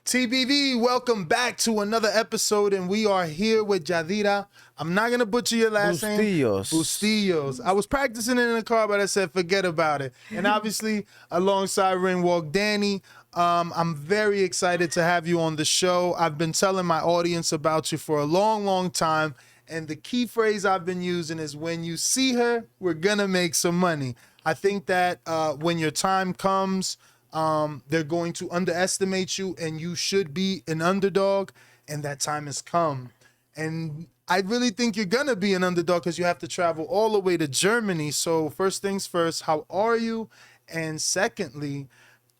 TBV, welcome back to another episode, and we are here with Yadira. I'm not going to butcher your last name. Bustillos. I was practicing it in the car, but I said forget about it. And obviously, alongside Ring Walk Danny, I'm very excited to have you on the show. I've been telling my audience about you for a long, long time, and the key phrase I've been using is when you see her, we're going to make some money. I think that when your time comes, they're going to underestimate you, and you should be an underdog, and that time has come. And I really think you're gonna be an underdog because you have to travel all the way to Germany. So first things first, how are you? And secondly,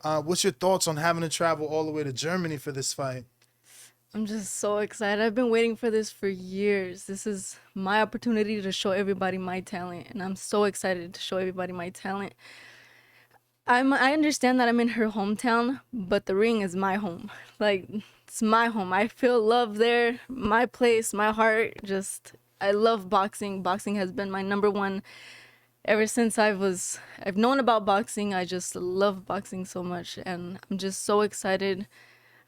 what's your thoughts on having to travel all the way to Germany for this fight? I'm just so excited. I've been waiting for this for years. This is my opportunity to show everybody my talent, and I'm so excited to show everybody my talent. I understand that I'm in her hometown, but the ring is my home. Like, it's my home. I feel love there, my place, my heart. I love boxing. Boxing has been my number one ever since I've known about boxing. I just love boxing so much, and I'm just so excited.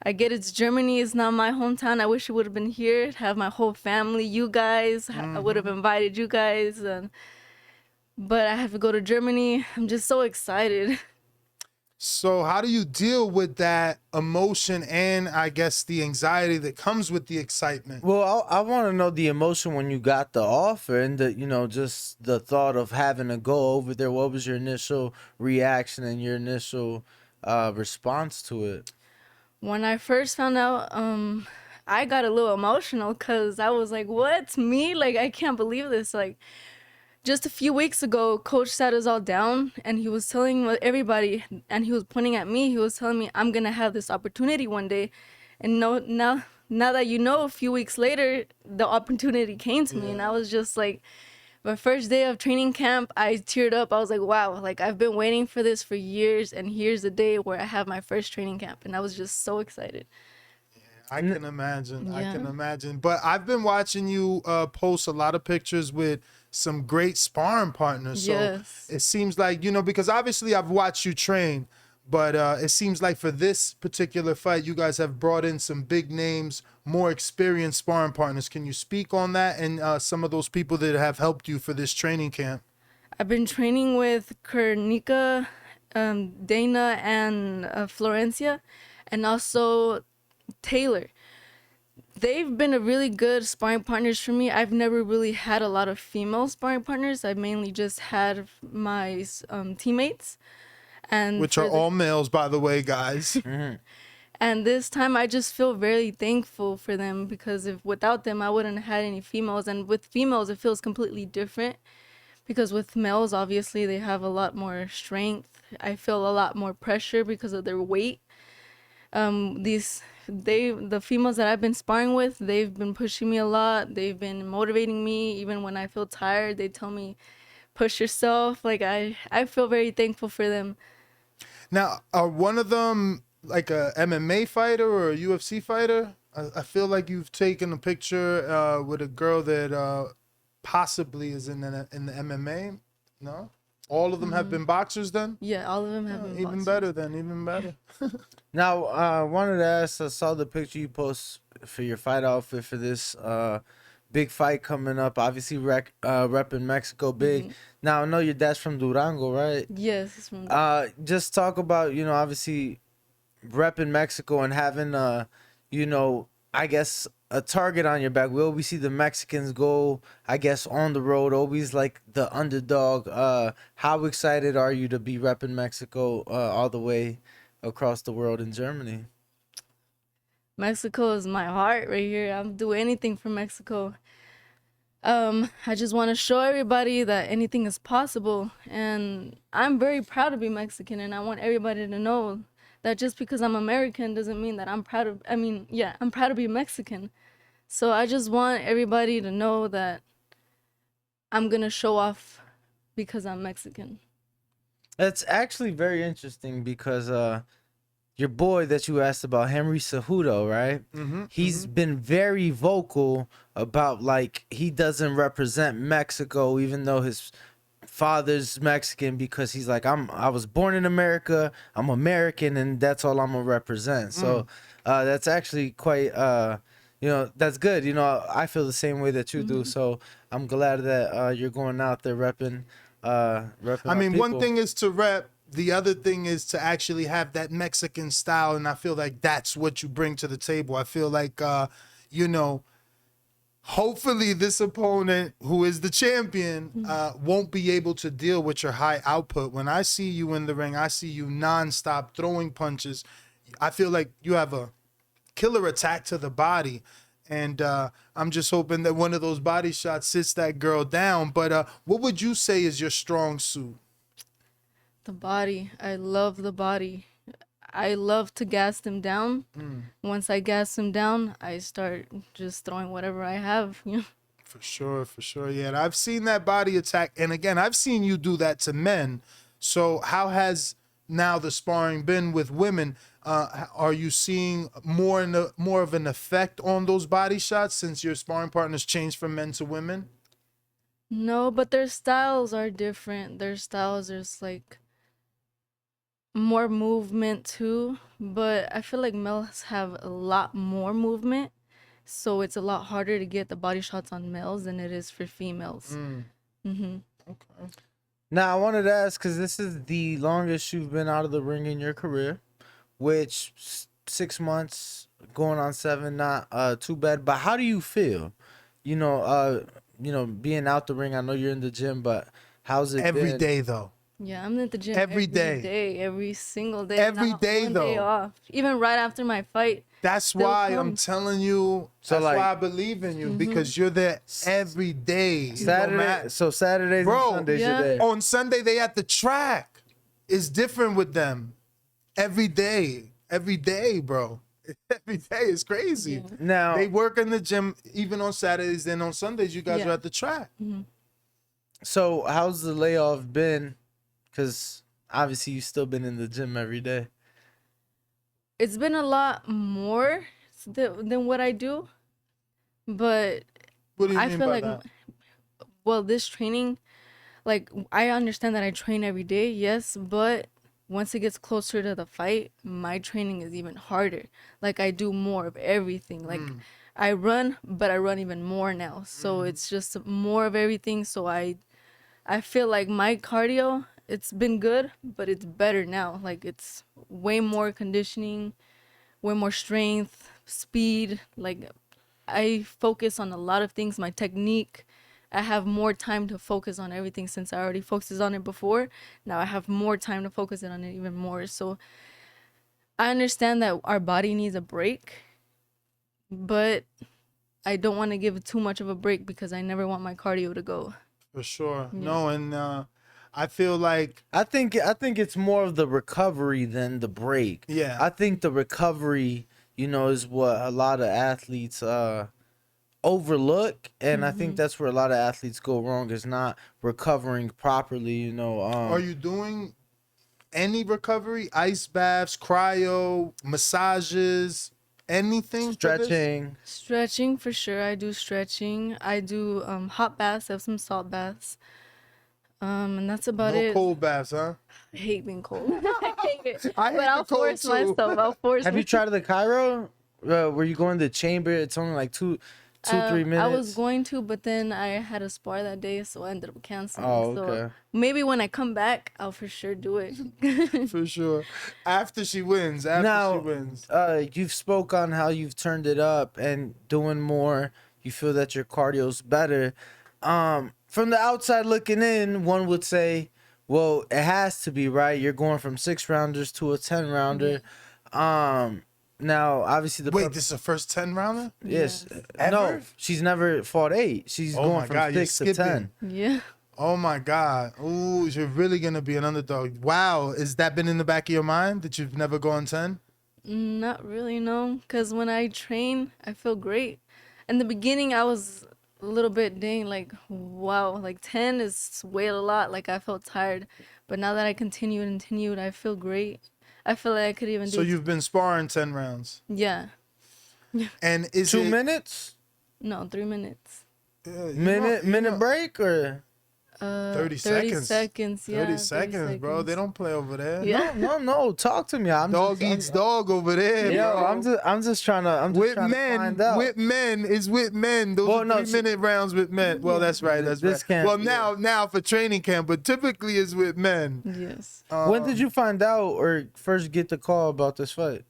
I get it's Germany. It's not my hometown. I wish it would have been here, have my whole family, you guys. I would have invited you guys, but I have to go to Germany. I'm just so excited. So how do you deal with that emotion and I guess the anxiety that comes with the excitement? Well, I want to know the emotion when you got the offer and just the thought of having to go over there. What was your initial reaction and your initial response to it? When I first found out, I got a little emotional because I was like, what? Me? Like, I can't believe this. Like, just a few weeks ago, Coach sat us all down, and he was telling everybody, and he was pointing at me. He was telling me, I'm going to have this opportunity one day. And now that you know, a few weeks later, the opportunity came to me. And I was just like, my first day of training camp, I teared up. I was like, wow, like I've been waiting for this for years, and here's the day where I have my first training camp. And I was just so excited. I can imagine. I can imagine. But I've been watching you post a lot of pictures with some great sparring partners. So it seems like, because obviously I've watched you train, but it seems like for this particular fight, you guys have brought in some big names, more experienced sparring partners. Can you speak on that and some of those people that have helped you for this training camp? I've been training with Kernika, Dana, and Florencia, and also Taylor. They've been a really good sparring partners for me. I've never really had a lot of female sparring partners. I've mainly just had my teammates, and which are all males, by the way, guys. And this time I just feel very thankful for them, because without them I wouldn't have had any females. And with females it feels completely different, because with males obviously they have a lot more strength. I feel a lot more pressure because of their weight. The females that I've been sparring with, they've been pushing me a lot. They've been motivating me. Even when I feel tired, they tell me, push yourself. Like, I feel very thankful for them. Now, are one of them like a MMA fighter or a UFC fighter? I feel like you've taken a picture with a girl that possibly is in the MMA. No? All of them have been boxers then? Yeah, all of them have been even boxers. Better then, even better. Now, I wanted to ask, I saw the picture you post for your fight outfit for this big fight coming up. Obviously, repping Mexico big. Now, I know your dad's from Durango, right? Yes, he's from Durango. Just talk about, obviously repping Mexico and having, I guess, a target on your back. We always see the Mexicans go, I guess, on the road, always like the underdog. How excited are you to be repping Mexico all the way across the world in Germany? Mexico is my heart right here. I'll do anything for Mexico. I just want to show everybody that anything is possible, and I'm very proud to be Mexican, and I want everybody to know that just because I'm American doesn't mean that I'm proud of, I'm proud to be Mexican. So I just want everybody to know that I'm going to show off because I'm Mexican. That's actually very interesting because your boy that you asked about, Henry Cejudo, right? He's been very vocal about, like, he doesn't represent Mexico, even though his father's Mexican because he's like, I was born in America, I'm American, and that's all I'm gonna represent. So that's actually quite that's good. I feel the same way that you do. So I'm glad that you're going out there repping I mean, one thing is to rep, the other thing is to actually have that Mexican style, and I feel like that's what you bring to the table. I feel like hopefully this opponent, who is the champion, won't be able to deal with your high output. When I see you in the ring, I see you nonstop throwing punches. I feel like you have a killer attack to the body. And I'm just hoping that one of those body shots sits that girl down. But what would you say is your strong suit? The body. I love the body. I love to gas them down. Once I gas them down, I start just throwing whatever I have. For sure. Yeah, and I've seen that body attack. And again, I've seen you do that to men. So how has now the sparring been with women? Are you seeing more of an effect on those body shots since your sparring partners changed from men to women? No, but their styles are different. Their styles, there's like more movement too, but I feel like males have a lot more movement, so it's a lot harder to get the body shots on males than it is for females. Okay. Now, I wanted to ask, because this is the longest you've been out of the ring in your career, which 6 months going on 7, not too bad. But how do you feel? Being out the ring. I know you're in the gym, but how's it Every been? day though. Yeah, I'm at the gym Every day. every single day. Every not day, one though. day off. Even right after my fight. That's They'll why come. I'm telling you. So, That's like, why I believe in you, because you're there every day. So Saturdays Bro, and Sundays yeah. you're there. On Sunday they at the track. It's different with them. Every day, bro. Every day is crazy. Yeah. Now, They work in the gym even on Saturdays. Then on Sundays you guys Yeah. are at the track. so how's the layoff been? Because obviously you've still been in the gym every day. It's been a lot more than what I do, but What do you I mean feel by like, that? well, this training, like, I understand that I train every day, yes, but once it gets closer to the fight, my training is even harder. Like, I do more of everything. Like, I run, but I run even more now. So it's just more of everything. So I feel like my cardio, it's been good, but it's better now. Like, it's way more conditioning, way more strength, speed. Like, I focus on a lot of things, my technique. I have more time to focus on everything since I already focused on it before. Now I have more time to focus on it even more. So I understand that our body needs a break, but I don't want to give it too much of a break because I never want my cardio to go. For sure. No, and I feel like I think it's more of the recovery than the break. Yeah. I think the recovery, is what a lot of athletes overlook, and I think that's where a lot of athletes go wrong, is not recovering properly. are you doing any recovery? Ice baths, cryo, massages, anything? for this? Stretching for sure. I do stretching. I do hot baths. I have some salt baths. And that's about No it. cold baths, huh? I hate being cold. I hate it. I hate But I'll the cold, force too. myself. I'll force Have you myself. tried the Cairo? Where you go in the chamber? It's only like 3 minutes. I was going to, but then I had a spar that day, so I ended up canceling. Oh, So okay. maybe when I come back, I'll for sure do it. For sure. After she wins. You've spoke on how you've turned it up and doing more. You feel that your cardio's better. From the outside looking in, one would say, well, it has to be, right? You're going from 6-rounders to a 10-rounder. Now, obviously, Wait, this is the first 10 rounder? Yes. Ever? No, she's never fought 8. She's Oh going my from God, you're 6 to 10. skipping. Yeah. Oh my God. Ooh, you're really gonna be an underdog. Wow. Has that been in the back of your mind that you've never gone 10? Not really, no. Because when I train, I feel great. In the beginning, I was a little bit like, wow, like 10 is way a lot. Like, I felt tired. But now that I continued, I feel great. I feel like I could even do So you've been sparring 10 rounds. Yeah. And is 2 it minutes? No, 3 minutes. Minute break or? 30 30 seconds. seconds, yeah. 30 seconds, bro. They don't play over there. Yeah. No. Talk to me. Dog eats dog over there, Yo, bro. I'm just trying to find out. With men is with men. Those are 3-minute rounds with men. Well, that's right. That's This right. can't Well, be now for training camp, but typically is with men. Yes. When did you find out or first get the call about this fight?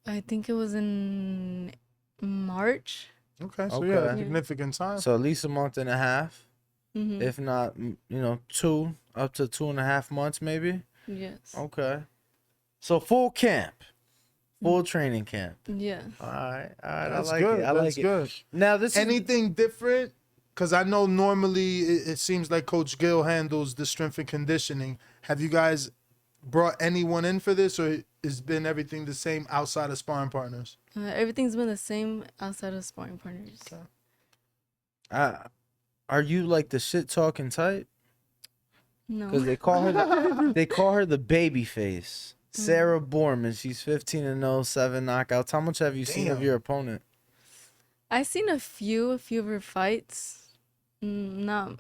I think it was in March. Okay, so Okay. yeah, significant time. So at least a month and a half, Mm-hmm. if not, up to 2.5 months maybe. Yes. Okay. So full camp, full training camp. Yeah. All right. That's I like good. it. I That's like good. it. Now this Anything different? Because I know normally it seems like Coach Gill handles the strength and conditioning. Have you guys brought anyone in for this, or has been everything the same outside of sparring partners? Everything's been the same outside of sparring partners. Okay. Are you like the shit talking type? No. Because they call her the baby face. Sarah Borman. She's 15-0, 7 knockouts. How much have you seen of Damn. your opponent? I seen a few of her fights. Not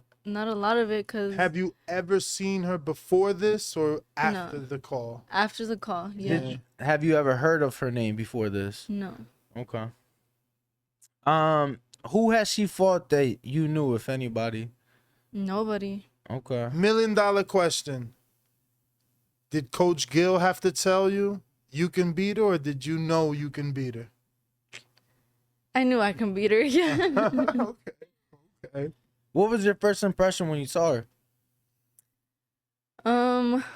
a lot of it, cause Have you ever seen her before this or after the call? after the call, yeah. Have you ever heard of her name before this? No. Okay. Who has she fought that you knew, if anybody? Nobody. Okay. $1 million question. Did Coach Gill have to tell you can beat her, or did you know you can beat her? I knew I can beat her. Yeah. Okay. What was your first impression when you saw her?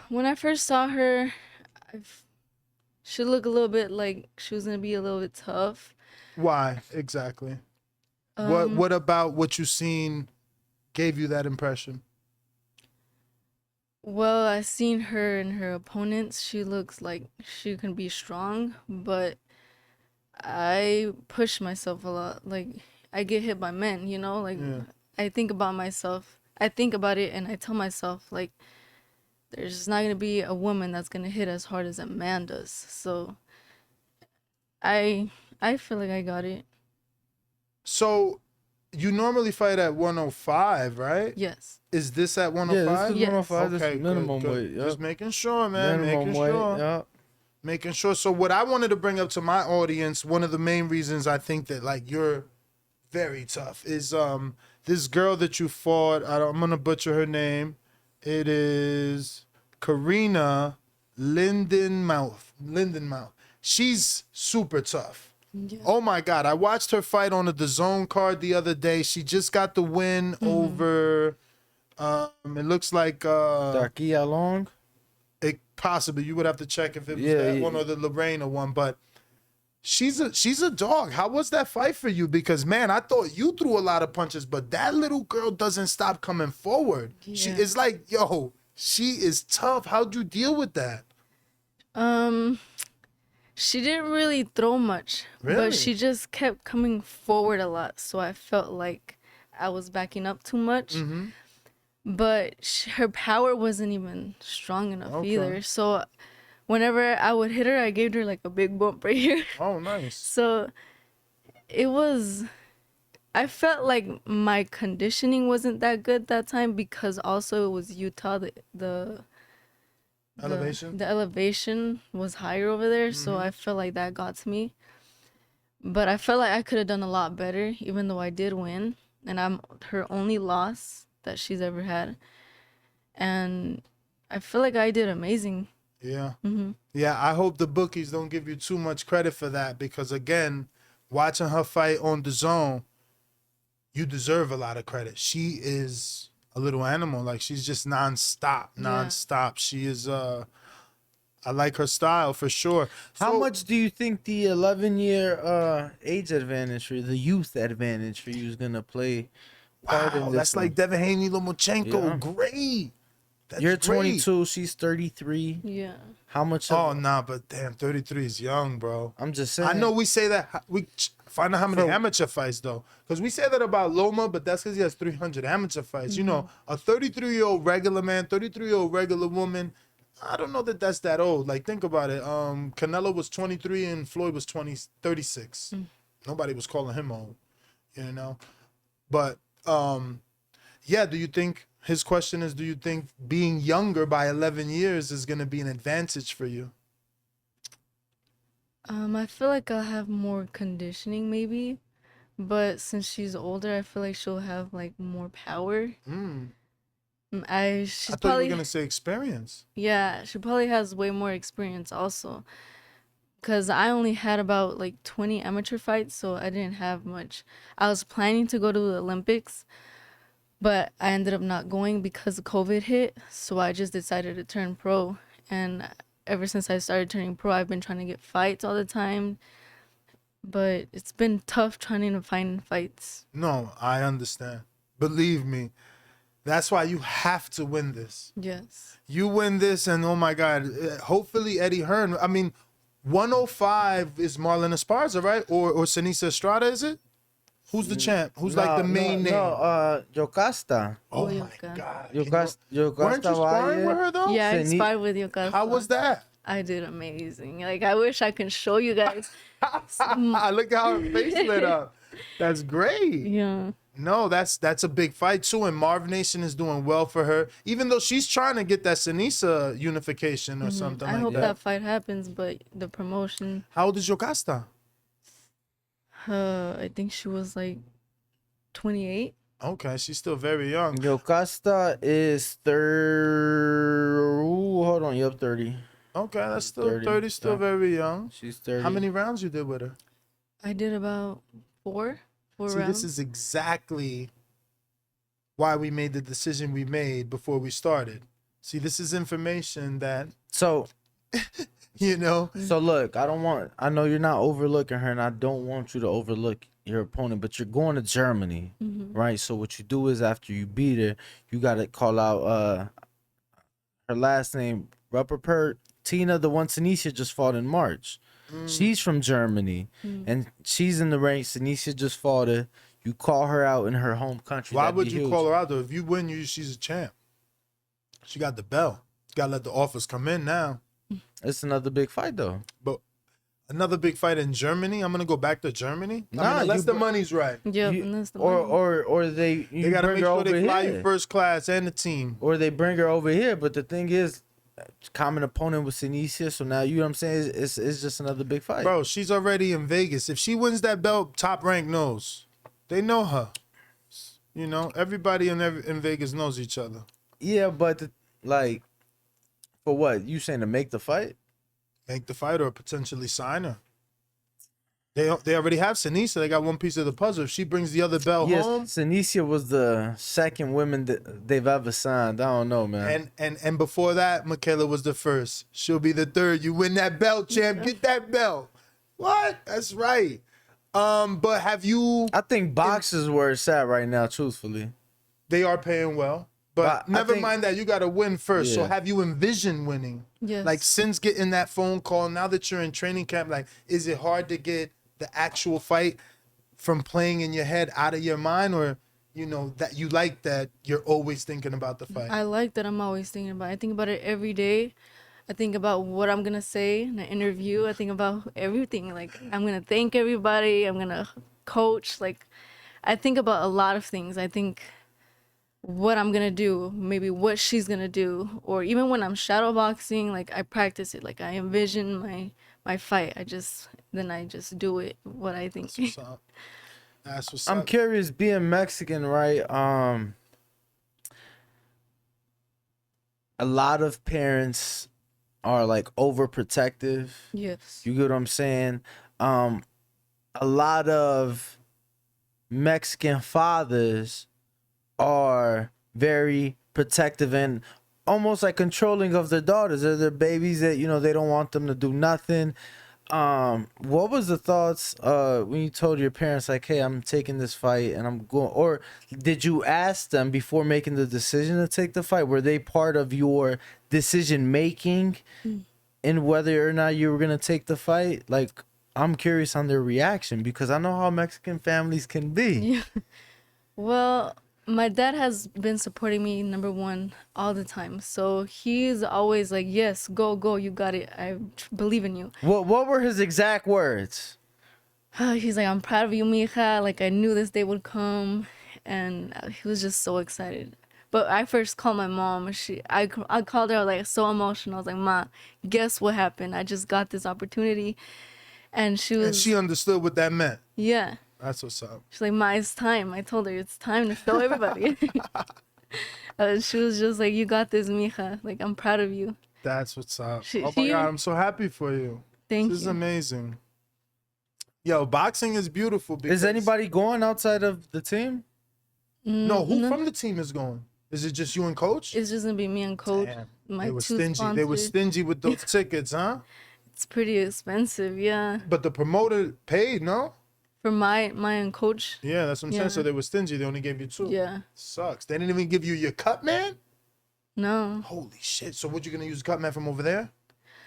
When I first saw her, she looked a little bit like she was gonna be a little bit tough. Why exactly? Um, What about what you seen gave you that impression? Well, I seen her and her opponents. She looks like she can be strong, but I push myself a lot. Like, I get hit by men, Like, Yeah. I think about myself. I think about it and I tell myself, like, there's not gonna be a woman that's gonna hit as hard as a man does. So, I feel like I got it. So, you normally fight at 105, right? Yes. Is this at Yeah, 105? this is Yes. 105. This is minimum good. weight. Yep. Just making sure, man. Minimum making weight. sure. Yep. Making sure. So what I wanted to bring up to my audience, one of the main reasons I think that like you're very tough is this girl that you fought. I'm gonna butcher her name. It is Karina Lindenmouth. She's super tough. Yeah. Oh my God. I watched her fight on the Dazn card the other day. She just got the win over it looks like Darkia Long. it possibly, you would have to check if it was Yeah, that yeah. one or the Lorena one, but she's a dog. How was that fight for you? Because man, I thought you threw a lot of punches, but that little girl doesn't stop coming forward. She Yeah. is like, yo, she is tough. How'd you deal with that? She didn't really throw much, Really? but she just kept coming forward a lot. So I felt like I was backing up too much. Mm-hmm. But her power wasn't even strong enough Okay. either. So whenever I would hit her, I gave her like a big bump right here. Oh, nice. So I felt like my conditioning wasn't that good that time because also it was Utah. The Elevation? The elevation was higher over there, so I felt like that got to me. But I felt like I could have done a lot better, even though I did win. And I'm her only loss that she's ever had. And I feel like I did amazing. Yeah. Mm-hmm. Yeah, I hope the bookies don't give you too much credit for that because, again, watching her fight on the zone, you deserve a lot of credit. She is a little animal. Like, she's just nonstop. She is, I like her style for sure. How So- much do you think the 11-year age advantage for the youth advantage for you is going to play part in Wow, this that's one? like Devin Haney Lomachenko. Yeah. Great. That's You're great. 22, she's 33. Yeah. How much? Oh, nah, but damn, 33 is young, bro. I'm just saying. I know we say that. We find out how many amateur fights, though. Because we say that about Loma, but that's because he has 300 amateur fights. You know, a 33-year-old regular man, 33-year-old regular woman, I don't know that that's that old. Like, think about it. Canelo was 23 and Floyd was 36. Nobody was calling him old, you know? But yeah, do you think, his question is, do you think being younger by 11 years is going to be an advantage for you? I feel like I'll have more conditioning maybe, but since she's older, I feel like she'll have like more power. Mm. She's I thought you were probably going to say experience. yeah, she probably has way more experience also. Cause I only had about like 20 amateur fights, so I didn't have much. I was planning to go to the Olympics, but I ended up not going because COVID hit. So I just decided to turn pro. And ever since I started turning pro, I've been trying to get fights all the time. But it's been tough trying to find fights. No, I understand. Believe me. That's why you have to win this. Yes. You win this, and oh my God, hopefully Eddie Hearn. I mean, 105 is Marlon Esparza, right? Or Sinisa Estrada, is it? Who's the champ? Who's like the main name? Yocasta. Oh Boyka. my God. Yocasta Weren't you sparring with her though? Yeah, I Fini- sparred with Yokasa. How was that? I did amazing. Like, I wish I could show you guys. Look how her face lit up. That's great. Yeah. No, that's a big fight too, and Marv Nation is doing well for her, even though she's trying to get that Sinisa unification or something I like hope that. that fight happens, but the promotion, How old is Yocasta? I think she was like 28. Okay, she's still very young. Yocasta is hold on, yup, 30. Okay, that's still 30, 30, still yeah. very young. She's 30. How many rounds you did with her? I did about four See, rounds. this is exactly why we made the decision we made before we started. See, this is information that, So you know, look, I know you're not overlooking her, and I don't want you to overlook your opponent, but you're going to Germany, right? So what you do is after you beat her, you got to call out her last name, Rupert Tina, the one Tanisha just fought in March. She's from Germany, and she's in the ranks. Tanisha just fought her. You call her out in her home country. why that'd would be you huge. call her out though? If you win, she's a champ. She got the belt. You gotta let the offers come in now. It's another big fight, though. But another big fight in Germany. I'm gonna go back to Germany. I Nah, mean, unless you the br- money's right. Yeah, You- and that's the or money. they They gotta bring make her sure over they fly here. you first class and the team. Or they bring her over here, but the thing is, common opponent with Sinisa, so now you know what I'm saying. It's just another big fight. Bro, she's already in Vegas. If she wins that belt, Top Rank knows. They know her. You know, everybody in Vegas knows each other. Yeah, but like, for what you saying to make the fight? Make the fight or potentially sign her. They already have Sinisa. They got one piece of the puzzle. If she brings the other belt Yes, home, Sinisa was the second woman that they've ever signed. I don't know, man. and before that, Michaela was the first. She'll be the third. You win that belt, champ. Get that belt. What? That's right. But have you? I think boxers where it's at right now. Truthfully, They are paying well. But I never think- mind that. You got to win first. So Yeah. have you envisioned winning? Yes. Like since getting that phone call, now that you're in training camp, like is it hard to get the actual fight from playing in your head out of your mind, or you know that you like that you're always thinking about the fight? I like that I'm always thinking about it. I think about it every day. I think about what I'm going to say in an interview. I think about everything. Like, I'm going to thank everybody. I'm going to coach. Like, I think about a lot of things. I think what I'm going to do, maybe what she's going to do. Or even when I'm shadow boxing, like, I practice it. Like, I envision my fight. I just do it, what I think. That's what's up. That's what's I'm up. curious. Being Mexican, right? A lot of parents are like overprotective. Yes. You get what I'm saying? A lot of Mexican fathers are very protective and almost like controlling of their daughters or their babies, that you know they don't want them to do nothing. What was the thoughts when you told your parents like, hey, I'm taking this fight and I'm going, or did you ask them before making the decision to take the fight? Were they part of your decision making in whether or not you were gonna take the fight? Like, I'm curious on their reaction because I know how Mexican families can be. Yeah. Well, my dad has been supporting me, number one, all the time. So he's always like, yes, go, you got it. I believe in you. What were his exact words? He's like, I'm proud of you, mija. Like, I knew this day would come. and he was just so excited. But I first called my mom. I called her like so emotional. I was like, "Ma, guess what happened? I just got this opportunity," and she understood what that meant. Yeah. That's what's up. She's like, "Ma, it's time." I told her it's time to show everybody. She was just like, "You got this, mija. Like, I'm proud of you." That's what's up. Oh my God, I'm so happy for you. Thank you. This is amazing. Yo, boxing is beautiful. Is anybody going outside of the team? No, who from the team is going? Is it just you and Coach? It's just gonna be me and Coach. Damn. My They were two stingy. sponsors. They were stingy with those tickets, huh? It's pretty expensive, yeah. But the promoter paid, no? For my and Coach. Yeah, that's what I'm saying. Yeah. So they were stingy. They only gave you 2. Yeah. Sucks. They didn't even give you your cut man? No. Holy shit. So what, you gonna use cut man from over there?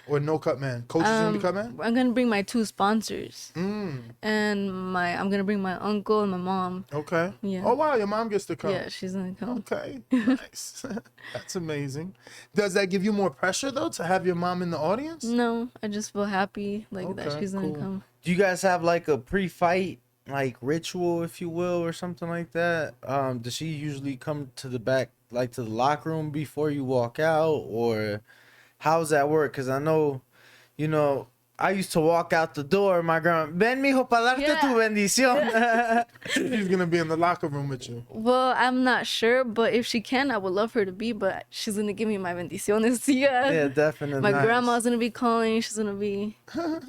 Or no cut man? Coach is gonna be cut man? I'm gonna bring my 2 sponsors. Mm. And I'm gonna bring my uncle and my mom. Okay. Yeah. Oh wow, your mom gets to come. Yeah, she's gonna come. Okay. Nice. That's amazing. Does that give you more pressure though to have your mom in the audience? No, I just feel happy that Okay, she's gonna cool. come. Do you guys have like a pre-fight like ritual, if you will, or something like that? Does she usually come to the back, like to the locker room before you walk out, or how's that work? Because I know, you know, I used to walk out the door. My grandma, ven mijo pa darte tu bendición. She's gonna be in the locker room with you. Well, I'm not sure, but if she can, I would love her to be. But she's gonna give me my bendiciones. Yeah. Yeah, definitely. My Nice. grandma's gonna be calling. She's gonna be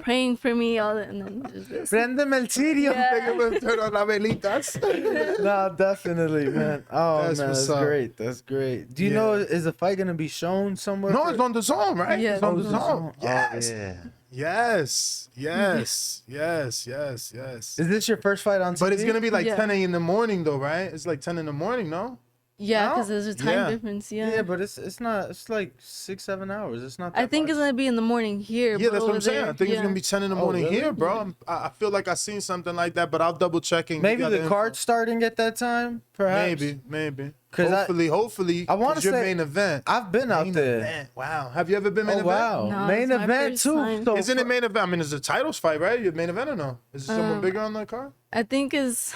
praying for me. All that, and then just Prendeme el cirio. Yeah. Turn on las velitas. No, definitely, man. Oh, That's man, what's that's up. great. That's great. Do you Yeah. know, is the fight gonna be shown somewhere? No, it's on the zone, right? Yeah. It's on Oh, the it's zone. on- Yes. Oh, yeah. Yes. Yes. Yes. Yes. Yes. Is this your first fight on TV? But it's gonna be like Yeah. 10 in the morning though, right? It's like 10 in the morning, no? yeah, No? because there's a time Yeah. difference. Yeah, but it's not. It's like 6-7 hours. It's not. That I think much. it's gonna be in the morning here. Yeah, but that's what I'm over saying. there, I think it's yeah. gonna be 10 in the Oh, morning really? here, bro. I feel like I seen something like that, but I'll double check and Maybe get the info. card's starting at that time. Perhaps. Maybe. 'Cause Hopefully. I wanna 'cause your say- main event. I've been out Main there. event. Wow. Have you ever been main Oh event? wow, No, main it's my event first too. time. So Isn't it main event? I mean, it's a titles fight, right? Your main event or no? Is there someone bigger on the card? I think is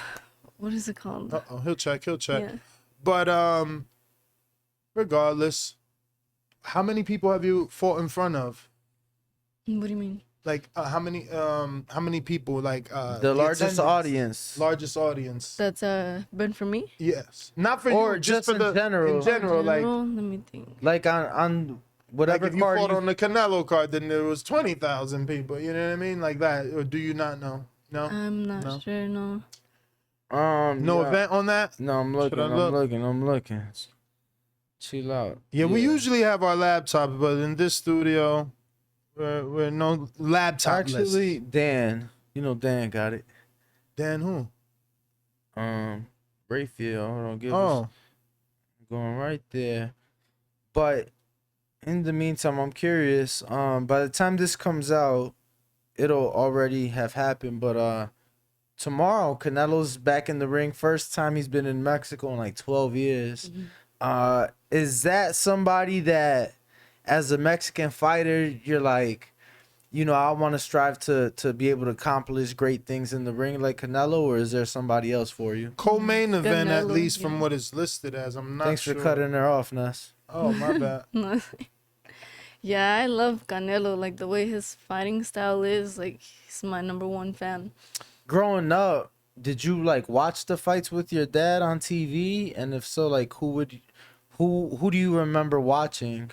what is it called? Uh-oh, he'll check. Yeah. But regardless, how many people have you fought in front of? What do you mean? Like how many people? Like the largest attendance? audience. Largest audience. That's been for me. Yes. Not for Or you, just for in the general. In general, like Let me think. Like on whatever if you card fought you- on the Canelo card, then there was 20,000 people. You know what I mean? Like that. Or do you not know? No. I'm not No. sure. No. No yeah. event on that. No, I'm looking. I look? I'm looking. Chill out. Yeah, we usually have our laptops, but in this studio, we're no laptop. Actually, Dan. You know Dan got it. Dan who? Rayfield. Hold on, give us Oh, going right there. But in the meantime, I'm curious. By the time this comes out, it'll already have happened. But tomorrow, Canelo's back in the ring. First time he's been in Mexico in like 12 years. Is that somebody that, as a Mexican fighter, you're like, you know, I want to strive to be able to accomplish great things in the ring like Canelo, or is there somebody else for you? co-main event at Canelo, least from yeah. what it's listed as. I'm not Thanks sure. for cutting her off, Ness. Oh, my bad. Yeah, I love Canelo. Like the way his fighting style is. Like he's my #1 fan. Growing up, did you like watch the fights with your dad on TV? And if so, like who do you remember watching?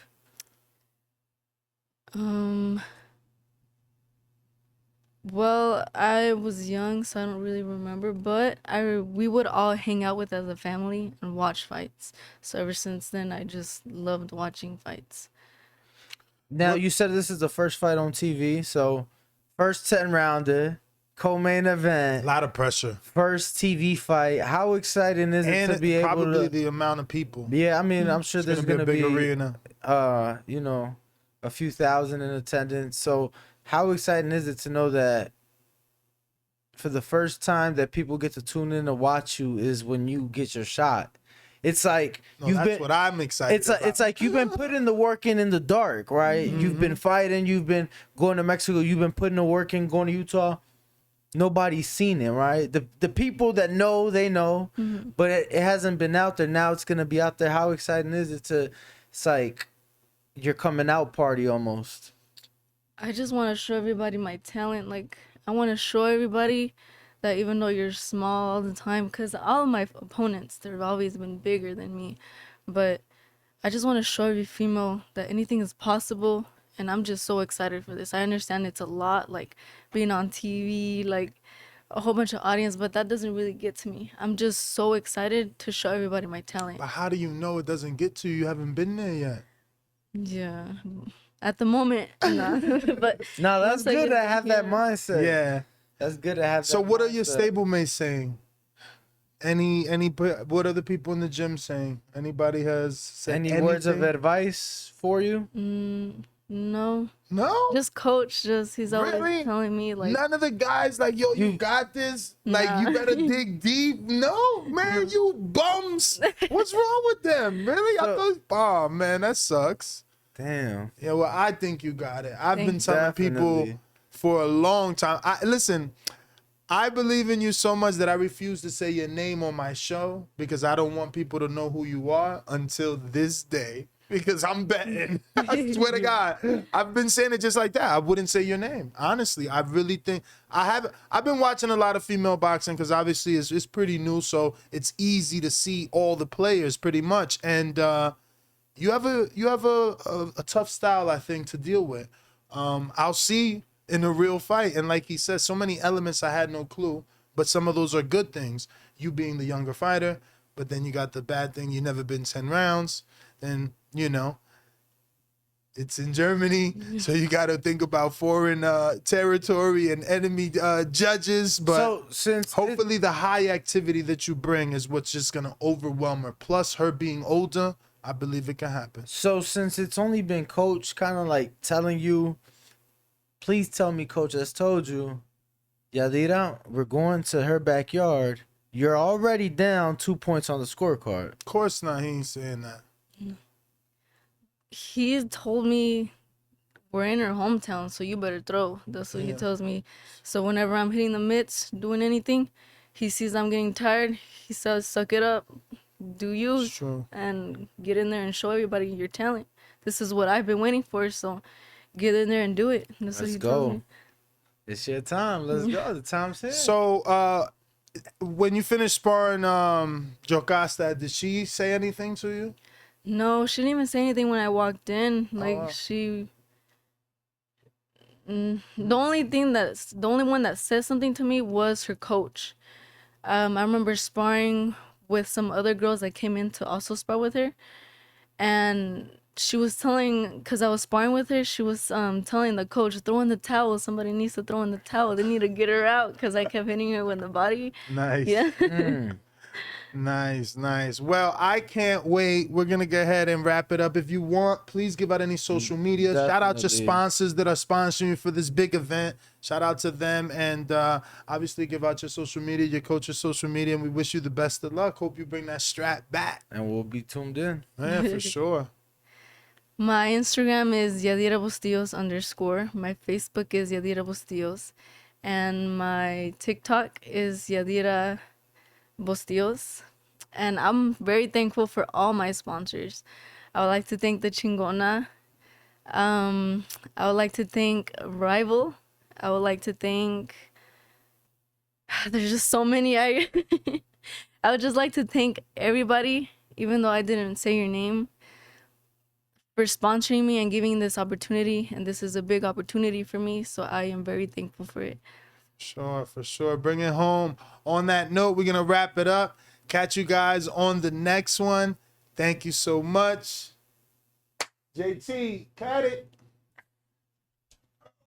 Well, I was young, so I don't really remember. But we would all hang out with as a family and watch fights. So ever since then, I just loved watching fights. Now you said this is the first fight on TV, so first 10-rounder, co-main A event, lot of pressure. first TV fight. How exciting is it And to be able probably to? the amount of people. Yeah, I mean, I'm sure It's there's gonna be a gonna big be arena. you know, a few thousand in attendance. So how exciting is it to know that for the first time that people get to tune in to watch you is when you get your shot? It's like No, that's what I'm excited about. it's like you've been putting the work in the dark, right? You've been fighting, you've been going to Mexico, you've been putting the work in, going to Utah. nobody's seen it, right? The people that know, they know, but it hasn't been out there. Now it's gonna be out there. How exciting is it to? It's like your coming out party almost. I just want to show everybody my talent. Like, I want to show everybody that even though you're small all the time, because all of my opponents, they've always been bigger than me. But I just want to show every female that anything is possible. And I'm just so excited for this. I understand it's a lot, like being on TV, like a whole bunch of audience, but that doesn't really get to me. I'm just so excited to show everybody my talent. But how do you know it doesn't get to you? You haven't been there yet. Yeah. At the moment, nah. But No, that's once I good get to have there, that mindset. Yeah. That's good to have. So that what are your mindset. stablemates saying? What are the people in the gym saying? Anybody has said Any anything? words of advice for you? No. No. Just coach, he's always Really? telling me like None of the guys like, yo, you got this. Like, Nah. you better dig deep. No, man, you bums. What's wrong with them? Really? I thought, oh man, that sucks. Damn. Yeah, well, I think you got it. I've been Thank telling people Definitely. for a long time. Listen, I believe in you so much that I refuse to say your name on my show because I don't want people to know who you are until this day. Because I'm betting. I swear to God. I've been saying it just like that. I wouldn't say your name. Honestly, I really think I've been watching a lot of female boxing because obviously it's pretty new, so it's easy to see all the players pretty much. And you have a tough style, I think, to deal with. I'll see in a real fight, and like he says, so many elements I had no clue, but some of those are good things. You being the younger fighter, but then you got the bad thing. You never been 10 rounds. Then it's in Germany, so you got to think about foreign territory and enemy judges. But So since hopefully the high activity that you bring is what's just gonna overwhelm her. Plus her being older, I believe it can happen. So since it's only been coach kind of like telling you, please tell me coach has told you, Yadira, we're going to her backyard. You're already down 2 points on the scorecard. Of course not. He ain't saying that. he told me we're in her hometown, so you better throw. That's what he tells me. So whenever I'm hitting the mitts, doing anything, he sees I'm getting tired. He says, suck it up, do you, It's true. and get in there and show everybody your talent. This is what I've been waiting for, so get in there and do it. That's what Let's he told go. me. It's your time. Let's go. The time's here. So when you finished sparring Jocasta, did she say anything to you? No, she didn't even say anything when I walked in. Like, wow. the only one that said something to me was her coach. I remember sparring with some other girls that came in to also spar with her, and she was telling, because I was sparring with her, she was telling the coach, throw in the towel. Somebody needs to throw in the towel. They need to get her out because I kept hitting her with the body. Nice. Yeah. Nice. Well, I can't wait. We're going to go ahead and wrap it up. If you want, please give out any social media. Shout out your Definitely. sponsors that are sponsoring you for this big event. Shout out to them. And obviously give out your social media, your coach's social media. And we wish you the best of luck. Hope you bring that strap back. And we'll be tuned in. Yeah, for sure. My Instagram is Yadira Bustillos _. My Facebook is Yadira Bustillos. And my TikTok is Yadira Bustillos. And I'm very thankful for all my sponsors. I would like to thank the Chingona. I would like to thank Rival. I would like to thank... There's just so many. I would just like to thank everybody, even though I didn't say your name, for sponsoring me and giving this opportunity. And this is a big opportunity for me, so I am very thankful for it. Sure, for sure. Bring it home. On that note, we're going to wrap it up. Catch you guys on the next one. Thank you so much. JT, cut it.